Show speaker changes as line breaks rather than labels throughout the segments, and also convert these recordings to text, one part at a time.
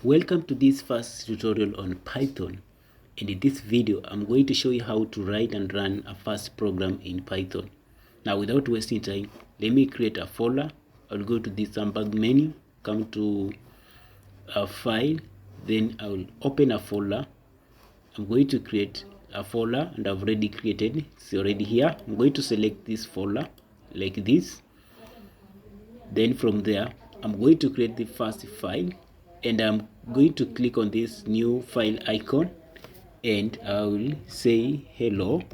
Welcome to this first tutorial on Python, and in this video I'm going to show you how to write and run a fast program in Python. Now without wasting time, let me create a folder. I'll go to the Sandbag menu, come to a file, then I'll open a folder. I'm going to create a folder and I've already created, it's already here. I'm going to select this folder like this. Then from there I'm going to create the first file, and I'm going to click on this new file icon, and I will say hello.py.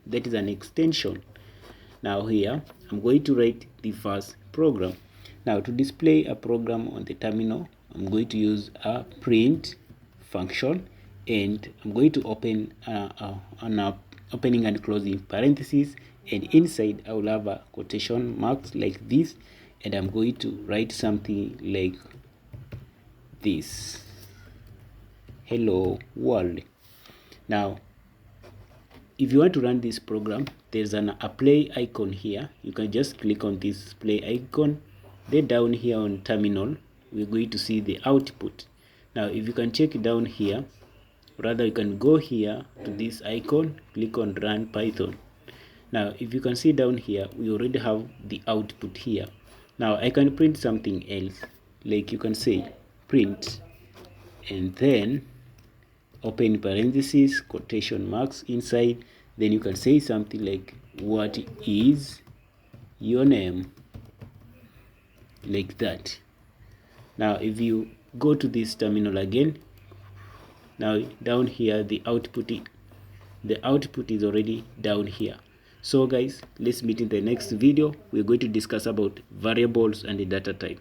That is an extension. Now here I'm going to write the first program. Now to display a program on the terminal, I'm going to use a print function, and I'm going to open an opening and closing parentheses, and inside I will have a quotation marks like this, and I'm going to write something like this: hello world. Now if you want to run this program, there's a play icon here. You can just click on this play icon. Then down here on terminal, we're going to see the output. Now if you can check down here, rather you can go here to this icon, click on run Python. Now if you can see down here, we already have the output here. Now I can print something else, like you can say print and then open parentheses, quotation marks inside. Then you can say something like, what is your name? Like that. Now if you go to this terminal again, now down here the output is already down here. So guys, let's meet in the next video. We're going to discuss about variables and the data type.